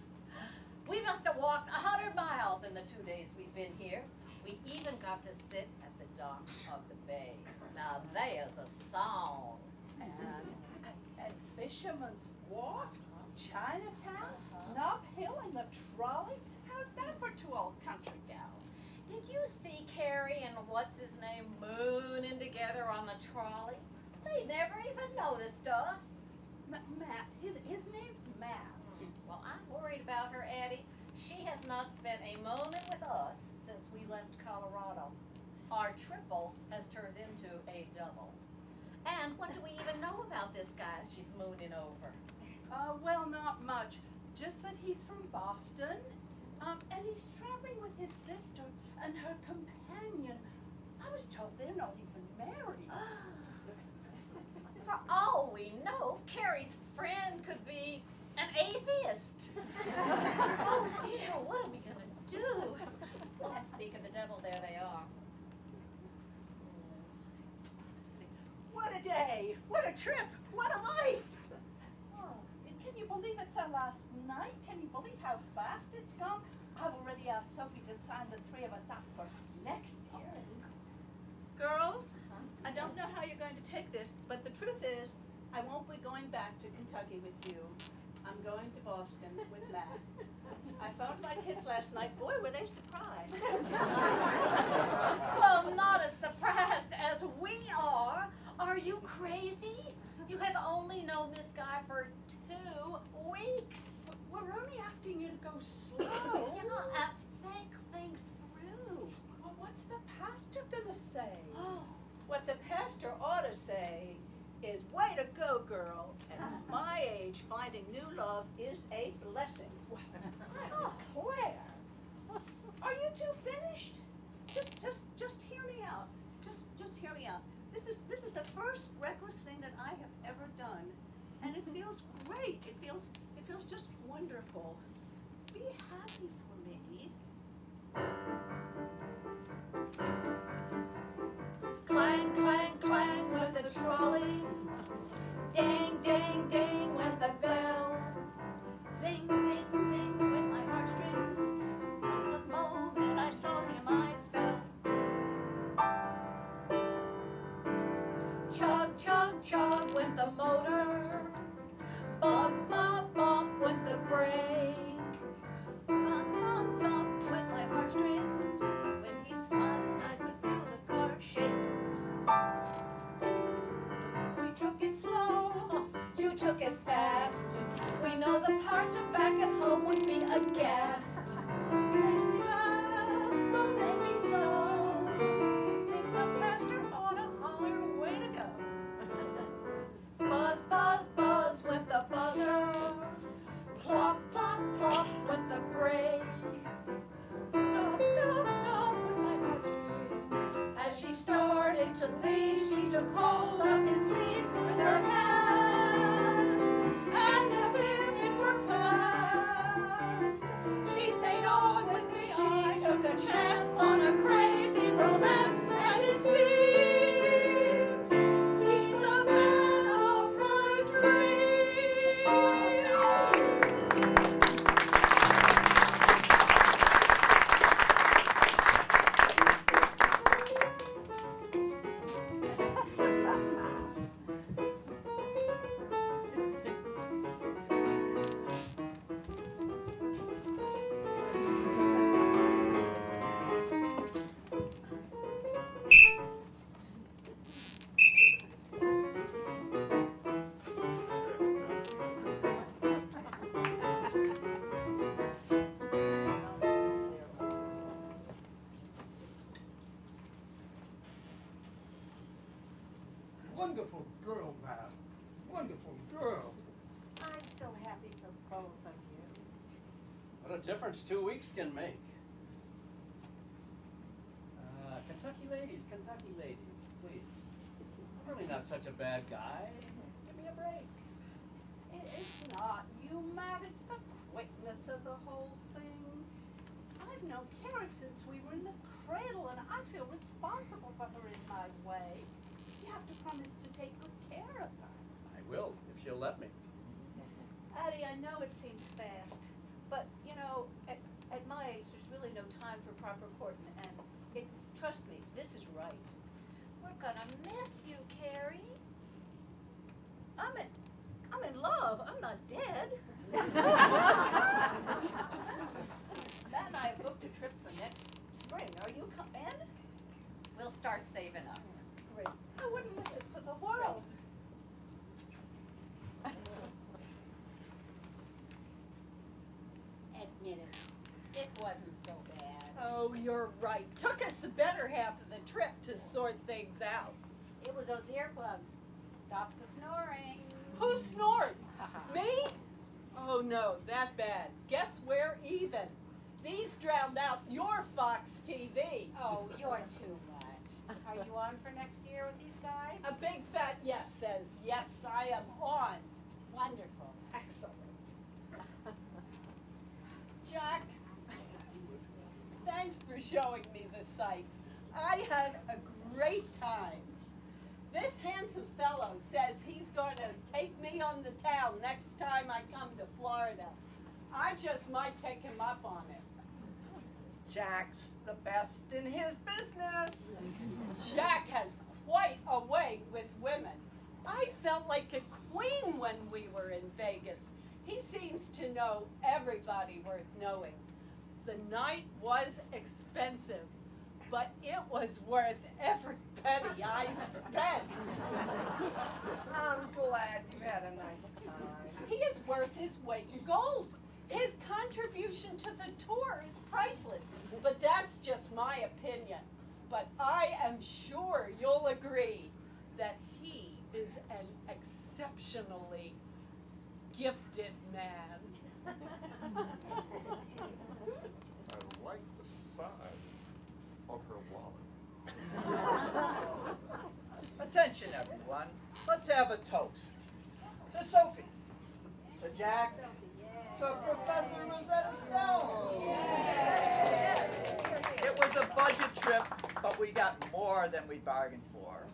We must have walked 100 miles in the 2 days we've been here. We even got to sit at the dock of the bay. Now there's a song. And Fisherman's Wharf, Chinatown, Nob Hill, and the trolley. How's that for two old country gals? Did you see Carrie and what's-his-name mooning together on the trolley? They never even noticed us. Matt, his name's Matt. Well, I'm worried about her, Addie. She has not spent a moment with us since we left Colorado. Our triple has turned into a double. And what do we even know about this guy she's mooning over? Well, not much. Just that he's from Boston, and he's traveling with his sister and her companion. I was told they're not even married. For all we know, Carrie's friend could be an atheist. Oh dear, what are we gonna do? Well, speak of the devil, there they are. What a day, what a trip, what a life. Oh, can you believe it's our last night? Can you believe how fast it's gone? I've already asked Sophie to sign the three of us up for next year. Girls, I don't know how you're going to take this, but the truth is, I won't be going back to Kentucky with you. I'm going to Boston with Matt. I phoned my kids last night. Boy, were they surprised. Well, not as surprised as we are. Are you crazy? You have only known this guy for 2 weeks. We're only asking you to go slow. Think things through. Well, what's the pastor gonna say? Oh, what the pastor ought to say is, way to go, girl. At my age, finding new love is a blessing. Oh, Claire, are you two finished? Just hear me out. Just hear me out. This is the first reckless thing that I have ever done, and it feels great. It feels just wonderful. Be happy for me. Clang, clang, clang went the trolley. Dang, dang, dang went the bell. Zing, zing, zing went my heartstrings. The moment I saw him, I fell. Chug, chug, chug went the motor. Bump, bump, bump went the brake. Thump, thump, thump went my heartstrings. When he smiled, I could feel the car shake. We took it slow. You took it fast. We know the parson back at home would be aghast. Makes me laugh, don't make me so. Think the pastor ought to holler, way to go. Buzz, buzz, buzz went the buzzer. Plop, plop, plop went the brake. Stop, stop, stop with my heartstrings. As she started to leave, she took hold of his sleeve with her hands, and as if it were planned, she stayed on with me. She took a chance on a crazy romance, and it seems he's the man of my dreams. Wonderful girl, Matt. Wonderful girl. I'm so happy for both of you. What a difference 2 weeks can make. Kentucky ladies, please. I'm really not such a bad guy. Give me a break. It's not you, Matt. It's the quickness of the whole thing. I've known Carrie since we were in the cradle, and I feel responsible for her in my way. You have to promise to take good care of her. I will, if she'll let me. Addie, I know it seems fast, but, you know, at my age, there's really no time for proper courting, and trust me, this is right. We're gonna miss you, Carrie. I'm in love. I'm not dead. Matt and I have booked a trip for next spring. Are you in? We'll start saving up. Great. I wouldn't miss it for the world. Admit it. It wasn't so bad. Oh, you're right. Took us the better half of the trip to sort things out. It was those earplugs. Stop the snoring. Who snored? Me? Oh no, that bad. Guess we're even. These drowned out your Fox TV. Oh, you're too much. Are you on for next year with these guys? A big fat yes says, yes, I am on. Wonderful. Excellent. Jack, thanks for showing me the sights. I had a great time. This handsome fellow says he's going to take me on the town next time I come to Florida. I just might take him up on it. Jack's the best in his business. Jack has quite a way with women. I felt like a queen when we were in Vegas. He seems to know everybody worth knowing. The night was expensive, but it was worth every penny I spent. I'm glad you had a nice time. He is worth his weight in gold. His contribution to the tour is priceless, but that's just my opinion. But I am sure you'll agree that he is an exceptionally gifted man. I like the size of her wallet. Attention, everyone. Let's have a toast. To Sophie. To Jack. To Professor Rosetta Stone. It was a budget trip, but we got more than we bargained for.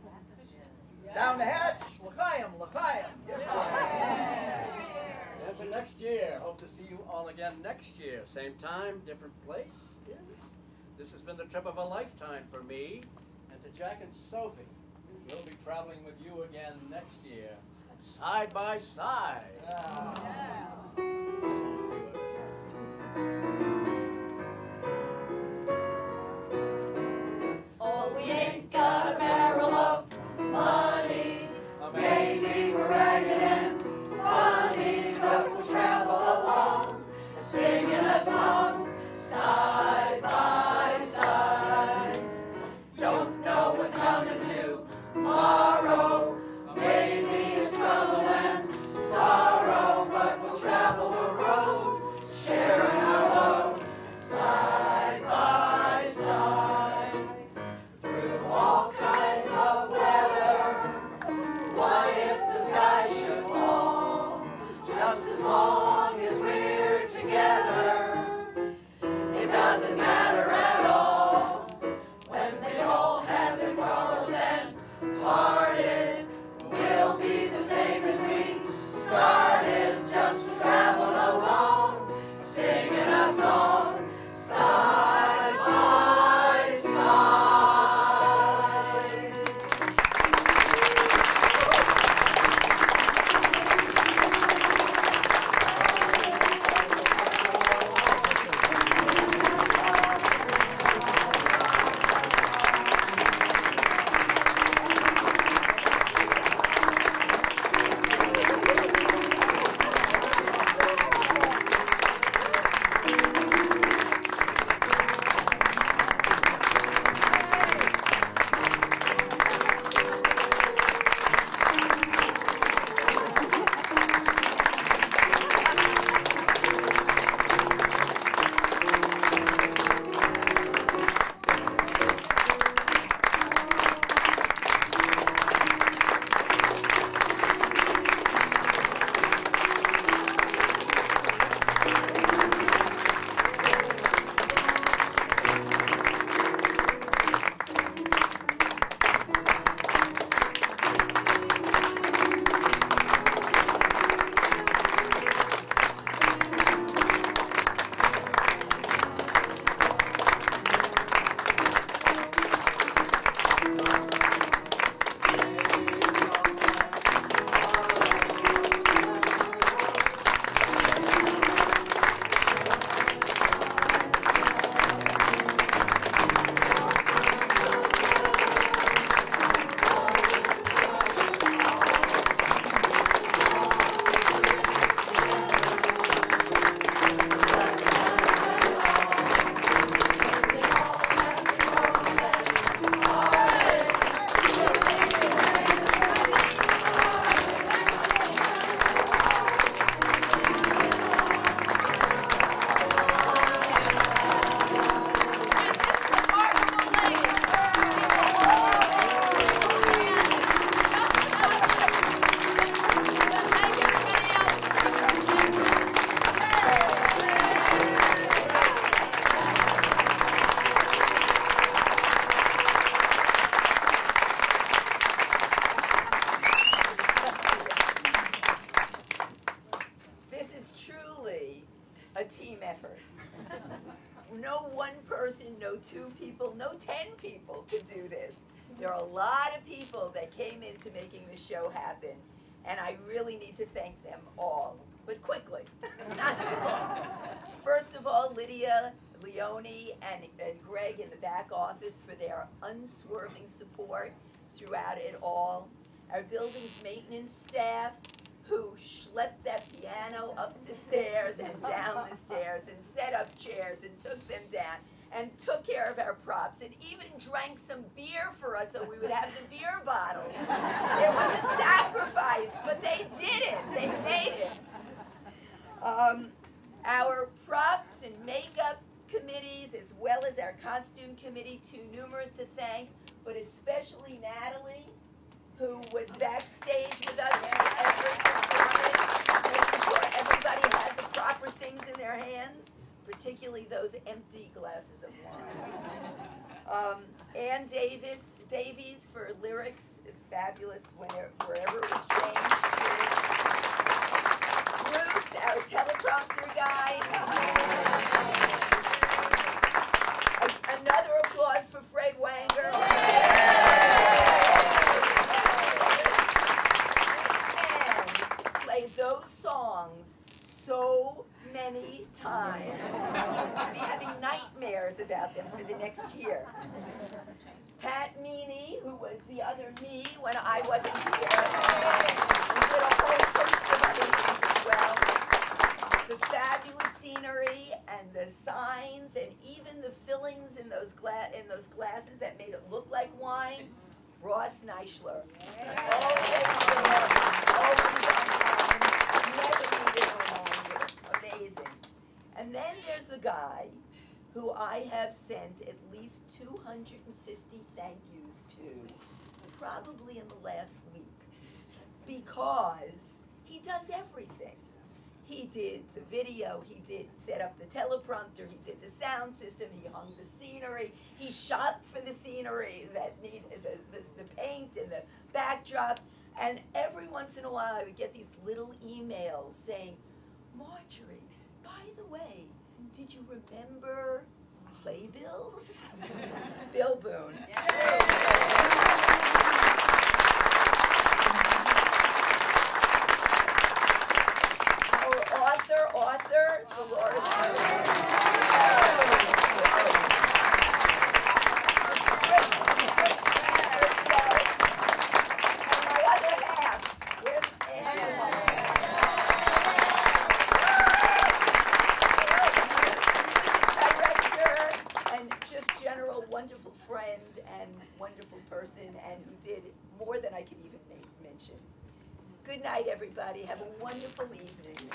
Down the hatch. L'chaim, l'chaim. Until next year. Hope to see you all again next year. Same time, different place. Yes. This has been the trip of a lifetime for me and to Jack and Sophie. We'll be traveling with you again next year, side by side. Oh, we ain't got a barrel of money. Maybe we're ragged and funny, but we'll travel along, singing a song, side by side. Don't know what's coming tomorrow. Maybe it's trouble and sorrow, but we'll travel the road, sharing our love. no one person, no 2 people, no 10 people could do this. There are a lot of people that came into making this show happen, and I really need to thank them all, but quickly, not too long. First of all, Lydia, Leone, and Greg in the back office for their unswerving support throughout it all. Our building's maintenance staff, who schlepped that piano up the stairs and down the stairs and set up chairs and took them down and took care of our props and even drank some beer for us so we would have the beer bottles. It was a sacrifice, but they did it. They made it. Our props and makeup committees, as well as our costume committee, too numerous to thank, but especially Natalie, who was backstage with us for every performance, making sure everybody had the proper things in their hands, particularly those empty glasses of wine. Ann Davies for lyrics, fabulous wherever it was changed. Bruce, our teleprompter guy. Another applause for Fred Wanger. And played those songs so many times. He's going to be having nightmares about them for the next year. Pat Meany, who was the other me when I wasn't here, and did a whole host of other things as well. The fabulous scenery and the signs and even the fillings in those glasses that made it look like wine. Ross Neischler. Always there, always on time, never needed a reminder. Amazing. And then there's the guy who I have sent at least 250 thank yous to, probably in the last week, because he does everything. He did the video, he did set up the teleprompter, he did the sound system, he hung the scenery, he shopped for the scenery that needed the paint and the backdrop, and every once in a while I would get these little emails saying, Marjorie, by the way, did you remember playbills? Bill Boone. Author, Dolores and my other half, where's Angela? Director and just general wonderful friend and wonderful person, and who did more than I can even mention. Good night, everybody. Have a wonderful evening.